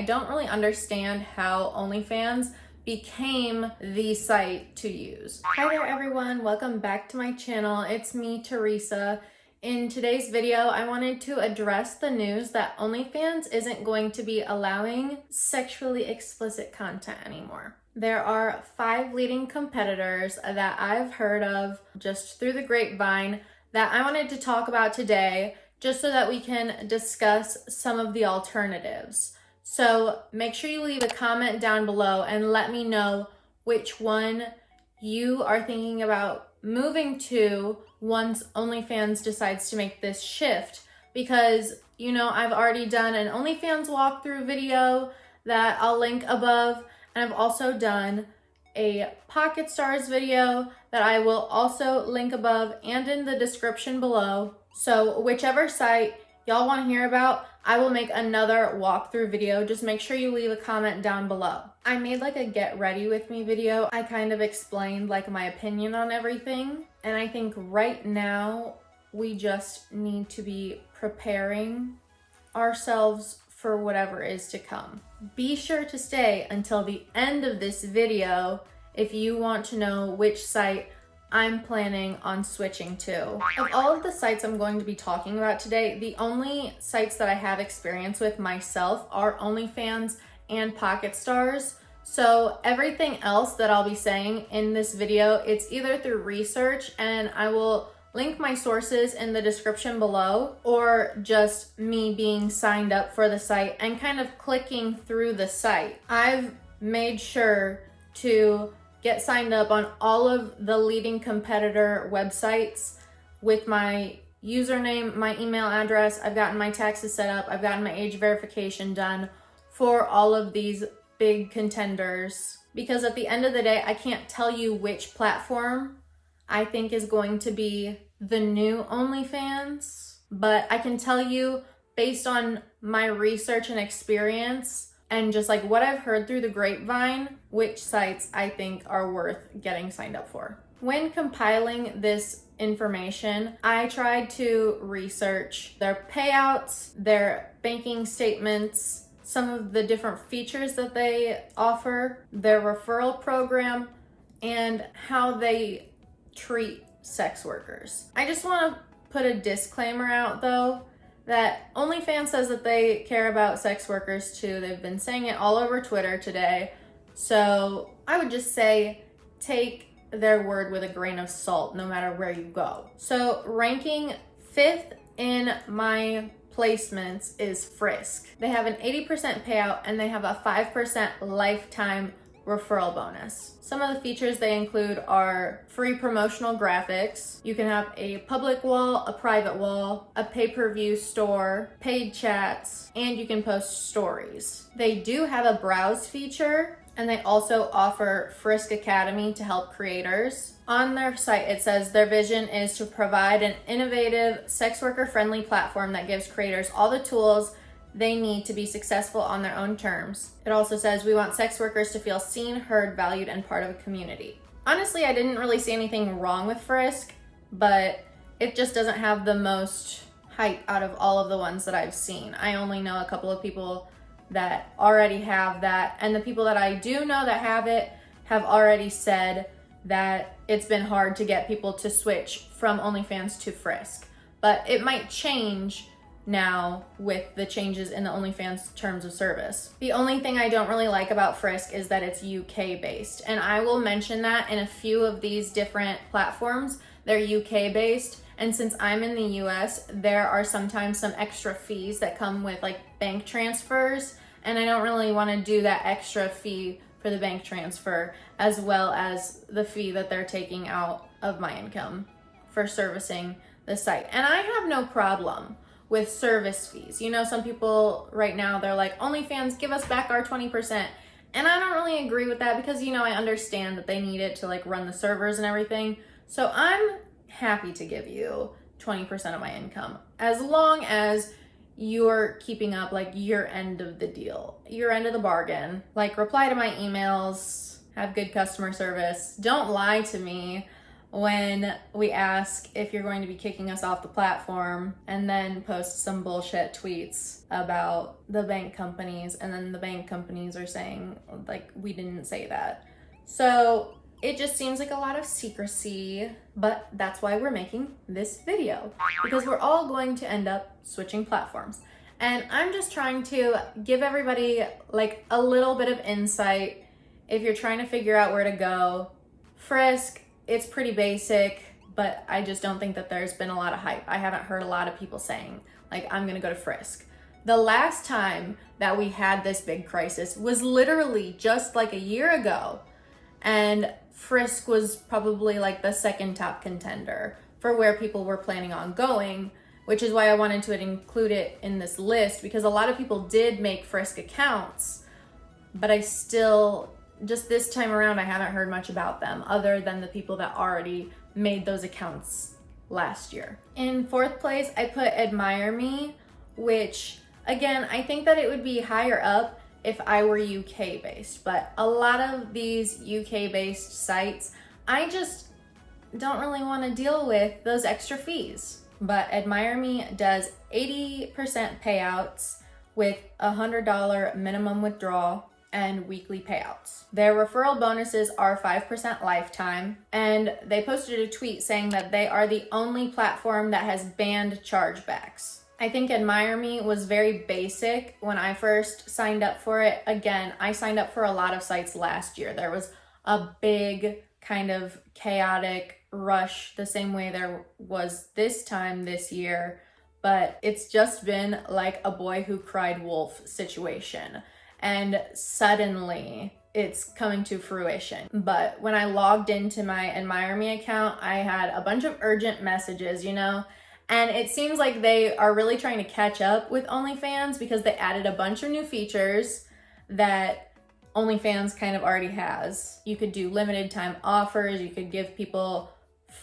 I don't really understand how OnlyFans became the site to use. Hi there everyone, welcome back to my channel. It's me, Teresa. In today's video, I wanted to address the news that OnlyFans isn't going to be allowing sexually explicit content anymore. There are 5 leading competitors that I've heard of just through the grapevine that I wanted to talk about today, just so that we can discuss some of the alternatives. So make sure you leave a comment down below and let me know which one you are thinking about moving to once OnlyFans decides to make this shift. Because, you know, I've already done an OnlyFans walkthrough video that I'll link above, and I've also done a PocketStars video that I will also link above and in the description below. So whichever site y'all want to hear about, I will make another walkthrough video. Just make sure you leave a comment down below. I made like a get ready with me video. I kind of explained like my opinion on everything. And I think right now we just need to be preparing ourselves for whatever is to come. Be sure to stay until the end of this video if you want to know which site I'm planning on switching to. Of all of the sites I'm going to be talking about today, the only sites that I have experience with myself are OnlyFans and PocketStars. So everything else that I'll be saying in this video, it's either through research, and I will link my sources in the description below, or just me being signed up for the site and kind of clicking through the site. I've made sure to get signed up on all of the leading competitor websites with my username, my email address. I've gotten my taxes set up. I've gotten my age verification done for all of these big contenders. Because at the end of the day, I can't tell you which platform I think is going to be the new OnlyFans, but I can tell you based on my research and experience and just like what I've heard through the grapevine, which sites I think are worth getting signed up for. When compiling this information, I tried to research their payouts, their banking statements, some of the different features that they offer, their referral program, and how they treat sex workers. I just want to put a disclaimer out though, that OnlyFans says that they care about sex workers too. They've been saying it all over Twitter today. So I would just say take their word with a grain of salt no matter where you go. So ranking 5th in my placements is Frisk. They have an 80% payout and they have a 5% lifetime referral bonus. Some of the features they include are free promotional graphics. You can have a public wall, a private wall, a pay-per-view store, paid chats, and you can post stories. They do have a browse feature, and they also offer Frisk Academy to help creators. On their site, it says their vision is to provide an innovative, sex worker-friendly platform that gives creators all the tools they need to be successful on their own terms. It also says we want sex workers to feel seen, heard, valued, and part of a community. Honestly, I didn't really see anything wrong with Frisk, but it just doesn't have the most hype out of all of the ones that I've seen. I only know a couple of people that already have that, and the people that I do know that have it have already said that it's been hard to get people to switch from OnlyFans to Frisk. But it might change now with the changes in the OnlyFans terms of service. The only thing I don't really like about Frisk is that it's UK based, and I will mention that in a few of these different platforms. They're UK based, and since I'm in the US, there are sometimes some extra fees that come with like bank transfers, and I don't really want to do that extra fee for the bank transfer, as well as the fee that they're taking out of my income for servicing the site. And I have no problem with service fees. You know, some people right now, they're like, OnlyFans, give us back our 20%. And I don't really agree with that because, you know, I understand that they need it to like run the servers and everything. So I'm happy to give you 20% of my income as long as you're keeping up like your end of the deal, your end of the bargain. Like reply to my emails, have good customer service, don't lie to me. when we ask if you're going to be kicking us off the platform and then post some bullshit tweets about the bank companies, and then the bank companies are saying like we didn't say that. So it just seems like a lot of secrecy, but that's why we're making this video, because we're all going to end up switching platforms. And I'm just trying to give everybody like a little bit of insight if you're trying to figure out where to go. Frisk, it's pretty basic, but I just don't think that there's been a lot of hype. I haven't heard a lot of people saying like, I'm gonna go to Frisk. The last time that we had this big crisis was literally just like a year ago. And Frisk was probably like the second top contender for where people were planning on going, which is why I wanted to include it in this list, because a lot of people did make Frisk accounts, but I still, just this time around, I haven't heard much about them other than the people that already made those accounts last year. In fourth place, I put Admire Me, which again, I think that it would be higher up if I were UK based, but a lot of these UK based sites, I just don't really want to deal with those extra fees. But Admire Me does 80% payouts with $100 minimum withdrawal and weekly payouts. Their referral bonuses are 5% lifetime, and they posted a tweet saying that they are the only platform that has banned chargebacks. I think Admire Me was very basic when I first signed up for it. Again, I signed up for a lot of sites last year. There was a big kind of chaotic rush the same way there was this time this year, but it's just been like a boy who cried wolf situation. And suddenly it's coming to fruition. But when I logged into my Admire Me account, I had a bunch of urgent messages, you know? And it seems like they are really trying to catch up with OnlyFans because they added a bunch of new features that OnlyFans kind of already has. You could do limited time offers, you could give people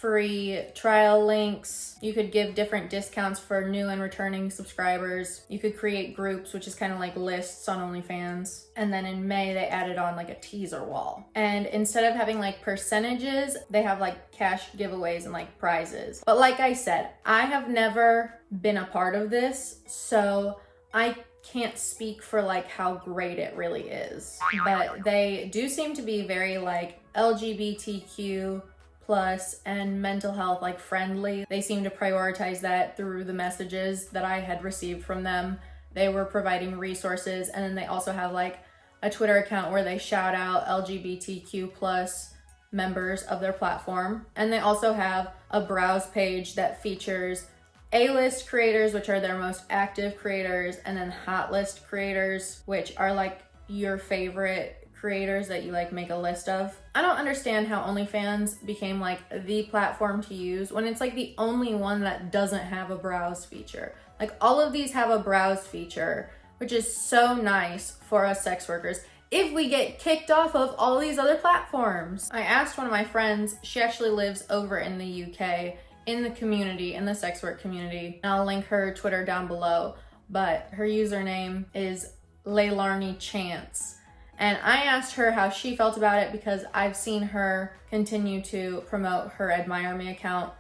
free trial links, you could give different discounts for new and returning subscribers, you could create groups, which is kind of like lists on OnlyFans. And then in May they added on like a teaser wall, and instead of having like percentages, they have like cash giveaways and like prizes. But like I said, I have never been a part of this, so I can't speak for like how great it really is. But they do seem to be very like LGBTQ plus and mental health like friendly. They seem to prioritize that through the messages that I had received from them. They were providing resources, and then they also have like a Twitter account where they shout out LGBTQ plus members of their platform. And they also have a browse page that features A-list creators, which are their most active creators, and then hot list creators, which are like your favorite creators that you like make a list of. I don't understand how OnlyFans became like the platform to use when it's like the only one that doesn't have a browse feature. Like all of these have a browse feature, which is so nice for us sex workers if we get kicked off of all these other platforms. I asked one of my friends, she actually lives over in the UK, in the community, in the sex work community, and I'll link her Twitter down below, but her username is Leylarni Chance. And I asked her how she felt about it because I've seen her continue to promote her Admire Me account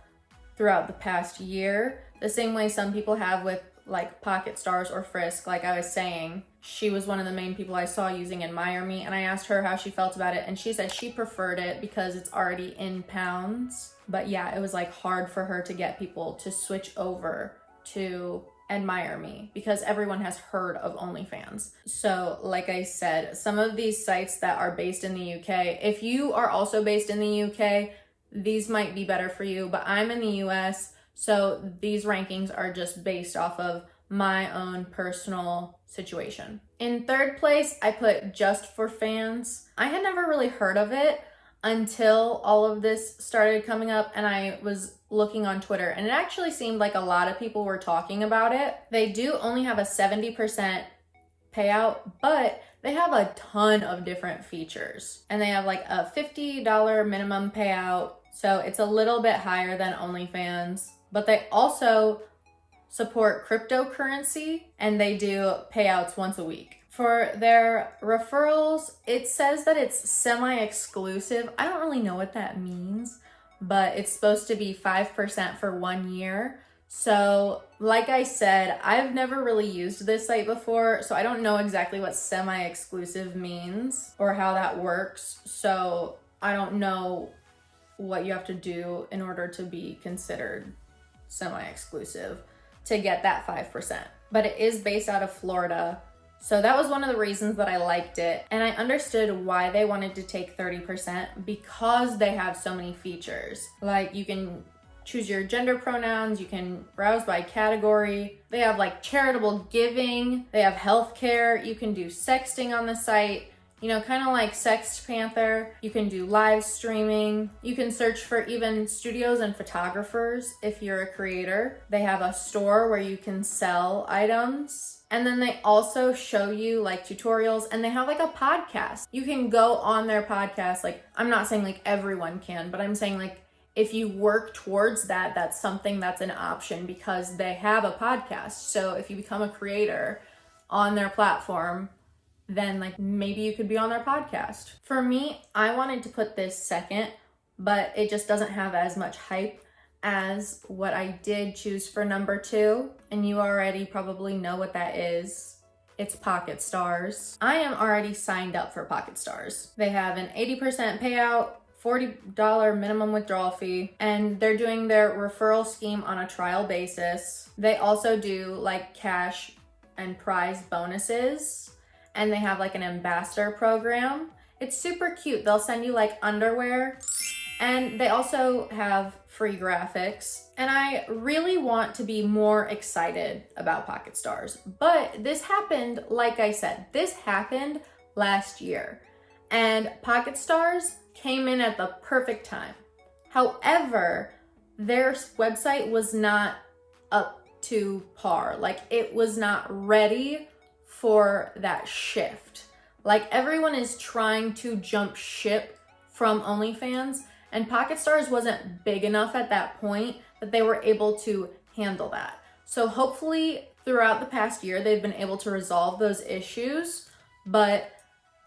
throughout the past year, the same way some people have with like PocketStars or Frisk. Like I was saying, she was one of the main people I saw using Admire Me, and I asked her how she felt about it, and she said she preferred it because it's already in pounds. But yeah, it was like hard for her to get people to switch over to Admire Me because everyone has heard of OnlyFans. So like I said, some of these sites that are based in the UK, if you are also based in the UK, these might be better for you, but I'm in the US, so these rankings are just based off of my own personal situation. In third place, I put JustFor.Fans. I had never really heard of it until all of this started coming up, and I was looking on Twitter, and it actually seemed like a lot of people were talking about it. They do only have a 70% payout, but they have a ton of different features, and they have like a $50 minimum payout, so it's a little bit higher than OnlyFans. But they also support cryptocurrency, and they do payouts once a week. For their referrals, it says that it's semi-exclusive. I don't really know what that means, but it's supposed to be 5% for 1 year. So like I said, I've never really used this site before, so I don't know exactly what semi-exclusive means or how that works. So I don't know what you have to do in order to be considered semi-exclusive to get that 5%. But it is based out of Florida. So that was one of the reasons that I liked it. And I understood why they wanted to take 30% because they have so many features. Like you can choose your gender pronouns, you can browse by category. They have like charitable giving, they have healthcare, you can do sexting on the site. You know, kind of like Sext Panther. You can do live streaming. You can search for even studios and photographers if you're a creator. They have a store where you can sell items. And then they also show you like tutorials, and they have like a podcast. You can go on their podcast. Like, I'm not saying like everyone can, but I'm saying like if you work towards that, that's something that's an option because they have a podcast. So if you become a creator on their platform, then like maybe you could be on their podcast. For me, I wanted to put this second, but it just doesn't have as much hype as what I did choose for number 2. And you already probably know what that is. It's PocketStars. I am already signed up for PocketStars. They have an 80% payout, $40 minimum withdrawal fee, and they're doing their referral scheme on a trial basis. They also do like cash and prize bonuses. And they have like an ambassador program. It's super cute. They'll send you like underwear, and they also have free graphics. And I really want to be more excited about PocketStars, but this happened, like I said, this happened last year, and PocketStars came in at the perfect time. However, their website was not up to par. Like it was not ready for that shift. Like everyone is trying to jump ship from OnlyFans, and PocketStars wasn't big enough at that point that they were able to handle that. So hopefully throughout the past year, they've been able to resolve those issues, but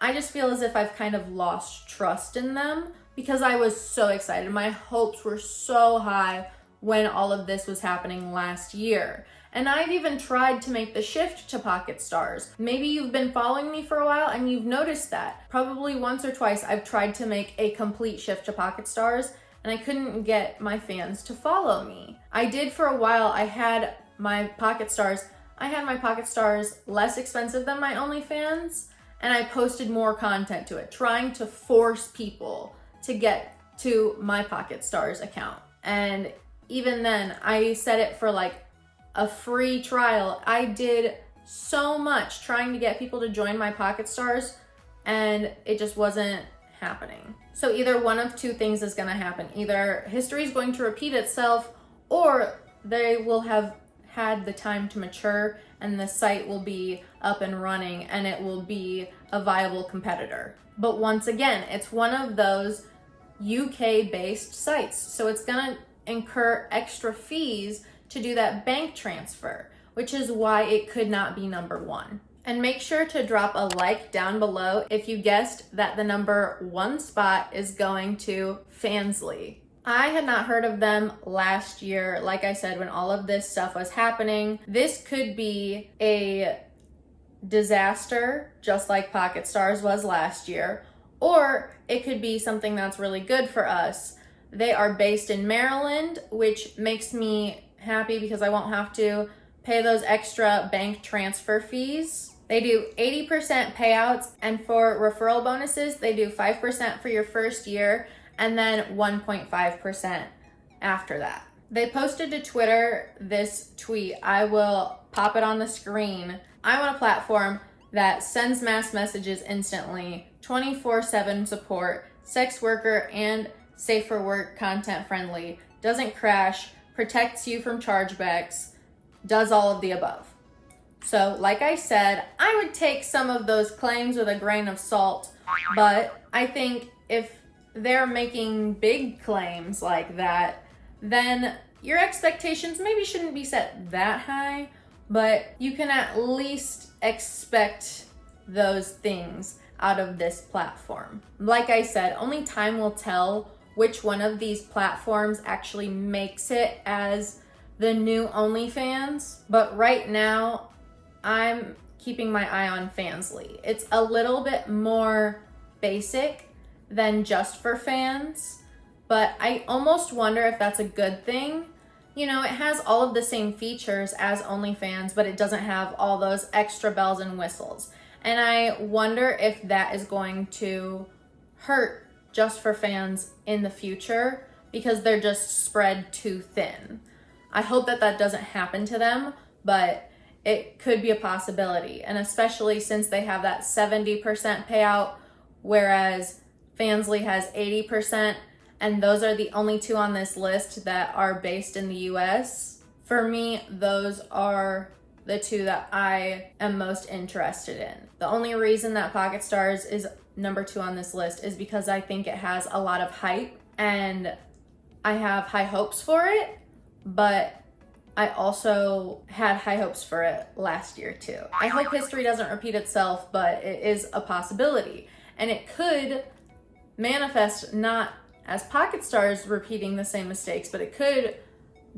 I just feel as if I've kind of lost trust in them because I was so excited. My hopes were so high when all of this was happening last year. And I've even tried to make the shift to PocketStars. Maybe you've been following me for a while and you've noticed that. Probably once or twice I've tried to make a complete shift to PocketStars and I couldn't get my fans to follow me. I did for a while. I had my PocketStars less expensive than my OnlyFans, and I posted more content to it, trying to force people to get to my PocketStars account. And even then, I set it for like a free trial. I did so much trying to get people to join my PocketStars, and it just wasn't happening. So either one of two things is gonna happen. Either history is going to repeat itself, or they will have had the time to mature and the site will be up and running and it will be a viable competitor. But once again, it's one of those UK-based sites, so it's gonna incur extra fees to do that bank transfer, which is why it could not be number 1. And make sure to drop a like down below if you guessed that the number 1 spot is going to Fansly. I had not heard of them last year, like I said, when all of this stuff was happening. This could be a disaster, just like PocketStars was last year, or it could be something that's really good for us. They are based in Maryland, which makes me happy because I won't have to pay those extra bank transfer fees. They do 80% payouts, and for referral bonuses, they do 5% for your first year and then 1.5% after that. They posted to Twitter this tweet. I will pop it on the screen. I want a platform that sends mass messages instantly, 24/7 support, sex worker and safe for work, content friendly, doesn't crash, protects you from chargebacks, does all of the above. So like I said, I would take some of those claims with a grain of salt, but I think if they're making big claims like that, then your expectations maybe shouldn't be set that high, but you can at least expect those things out of this platform. Like I said, only time will tell which one of these platforms actually makes it as the new OnlyFans. But right now, I'm keeping my eye on Fansly. It's a little bit more basic than JustFor.Fans, but I almost wonder if that's a good thing. You know, it has all of the same features as OnlyFans, but it doesn't have all those extra bells and whistles. And I wonder if that is going to hurt JustFor.Fans in the future because they're just spread too thin. I hope that that doesn't happen to them, but it could be a possibility. And especially since they have that 70% payout, whereas Fansly has 80%, and those are the only two on this list that are based in the US. For me, those are the two that I am most interested in. The only reason that PocketStars is number 2 on this list is because I think it has a lot of hype and I have high hopes for it, but I also had high hopes for it last year too. I hope history doesn't repeat itself, but it is a possibility. And it could manifest not as PocketStars repeating the same mistakes, but it could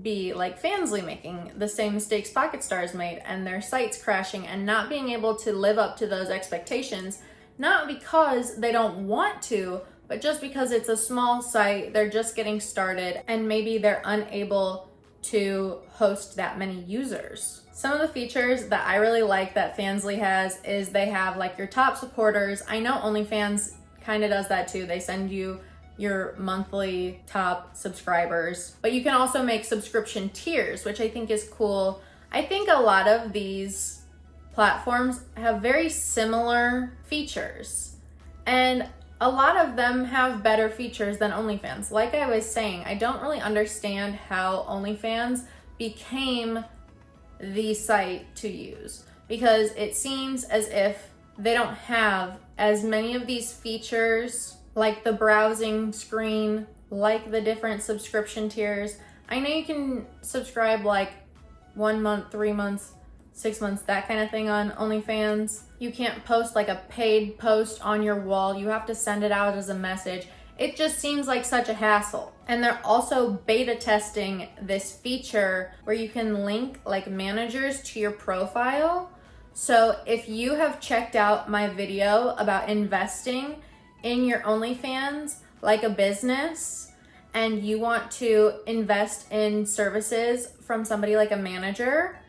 be like Fansly making the same mistakes PocketStars made and their sites crashing and not being able to live up to those expectations, not because they don't want to, but just because it's a small site, they're just getting started, and maybe they're unable to host that many users. Some of the features that I really like that Fansly has is they have like your top supporters. I know OnlyFans kind of does that too. They send you your monthly top subscribers, but you can also make subscription tiers, which I think is cool. I think a lot of these platforms have very similar features, and a lot of them have better features than OnlyFans. Like I was saying, I don't really understand how OnlyFans became the site to use, because it seems as if they don't have as many of these features, like the browsing screen, like the different subscription tiers. I know you can subscribe like 1 month, 3 months, 6 months, that kind of thing on OnlyFans. You can't post like a paid post on your wall. You have to send it out as a message. It just seems like such a hassle. And they're also beta testing this feature where you can link like managers to your profile. So if you have checked out my video about investing in your OnlyFans like a business, and you want to invest in services from somebody like a manager,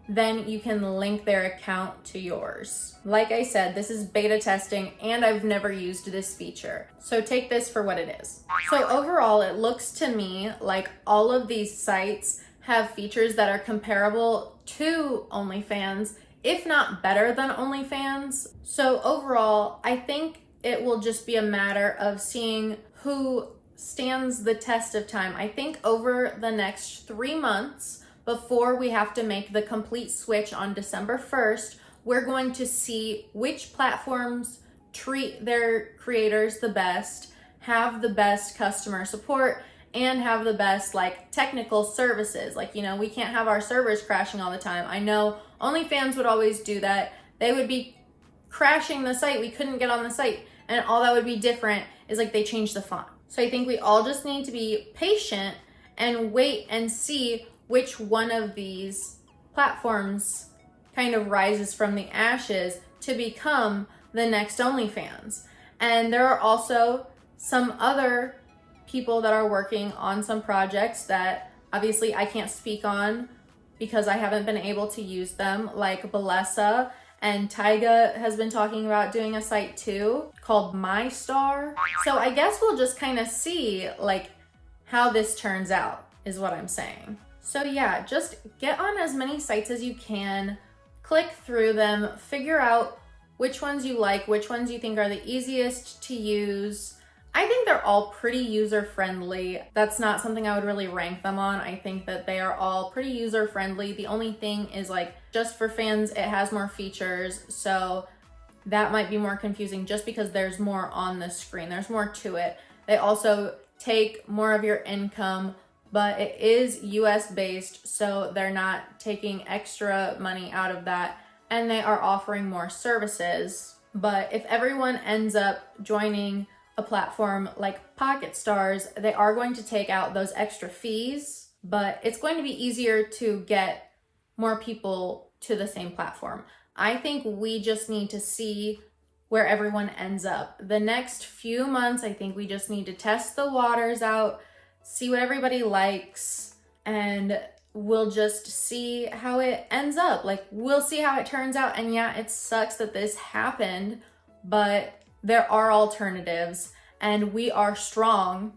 then you can link their account to yours. Like I said, this is beta testing and I've never used this feature, so take this for what it is. So overall, it looks to me like all of these sites have features that are comparable to OnlyFans, if not better than OnlyFans. So overall, I think it will just be a matter of seeing who stands the test of time. I think over the next 3 months, before we have to make the complete switch on December 1st, we're going to see which platforms treat their creators the best, have the best customer support, and have the best like technical services. Like, you know, we can't have our servers crashing all the time. I know OnlyFans would always do that. They would be crashing the site. We couldn't get on the site. And all that would be different is like they changed the font. So I think we all just need to be patient and wait and see which one of these platforms kind of rises from the ashes to become the next OnlyFans. And there are also some other people that are working on some projects that obviously I can't speak on because I haven't been able to use them, like Balesa, and Tyga has been talking about doing a site too called MyStar. So I guess we'll just kind of see like how this turns out is what I'm saying. So yeah, just get on as many sites as you can, click through them, figure out which ones you like, which ones you think are the easiest to use. I think they're all pretty user-friendly. That's not something I would really rank them on. I think that they are all pretty user-friendly. The only thing is like JustFor.Fans, it has more features, so that might be more confusing just because there's more on the screen. There's more to it. They also take more of your income, but it is US based, so they're not taking extra money out of that, and they are offering more services. But if everyone ends up joining a platform like PocketStars, they are going to take out those extra fees, but it's going to be easier to get more people to the same platform. I think we just need to see where everyone ends up. The next few months, I think we just need to test the waters out, see what everybody likes, and we'll just see how it ends up. Like, we'll see how it turns out. And yeah, it sucks that this happened, but there are alternatives and we are strong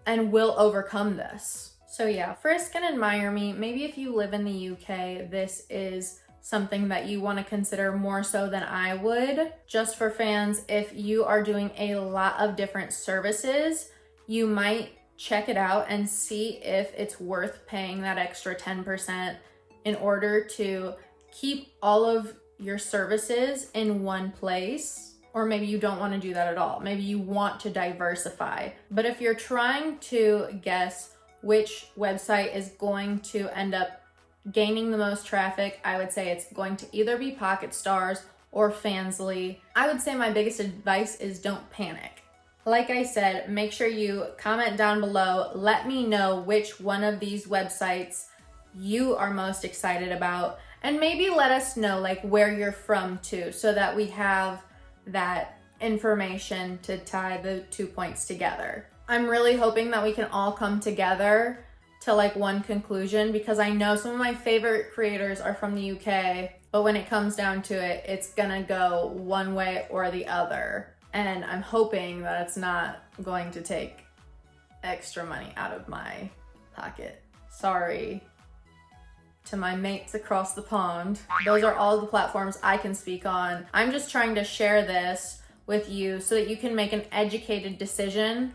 and we'll overcome this. So yeah, Frisk and Admire Me, maybe if you live in the UK, this is something that you want to consider more so than I would. JustFor.Fans, if you are doing a lot of different services, you might check it out and see if it's worth paying that extra 10% in order to keep all of your services in one place. Or maybe you don't want to do that at all. Maybe you want to diversify. But if you're trying to guess which website is going to end up gaining the most traffic, I would say it's going to either be PocketStars or Fansly. I would say my biggest advice is don't panic. Like I said, make sure you comment down below. Let me know which one of these websites you are most excited about, and maybe let us know like where you're from too, so that we have that information to tie the 2 points together. I'm really hoping that we can all come together to like one conclusion, because I know some of my favorite creators are from the UK, but when it comes down to it, it's gonna go one way or the other. And I'm hoping that it's not going to take extra money out of my pocket. Sorry to my mates across the pond. Those are all the platforms I can speak on. I'm just trying to share this with you so that you can make an educated decision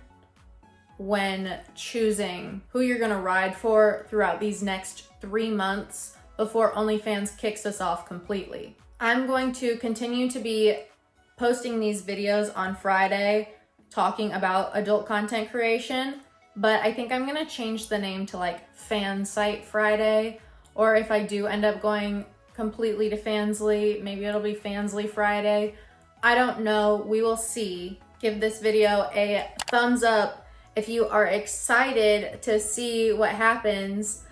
when choosing who you're gonna ride for throughout these next 3 months before OnlyFans kicks us off completely. I'm going to continue to be posting these videos on Friday talking about adult content creation, but I think I'm gonna change the name to like Fan Site Friday, or if I do end up going completely to Fansly, maybe it'll be Fansly Friday. I don't know, we will see. Give this video a thumbs up if you are excited to see what happens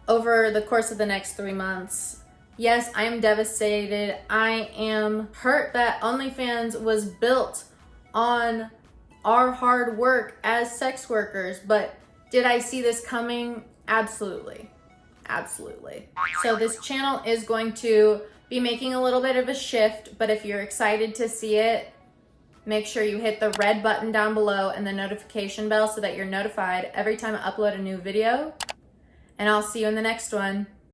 over the course of the next 3 months. Yes, I am devastated. I am hurt that OnlyFans was built on our hard work as sex workers, but did I see this coming? Absolutely. Absolutely. So this channel is going to be making a little bit of a shift, but if you're excited to see it, make sure you hit the red button down below and the notification bell so that you're notified every time I upload a new video. And I'll see you in the next one.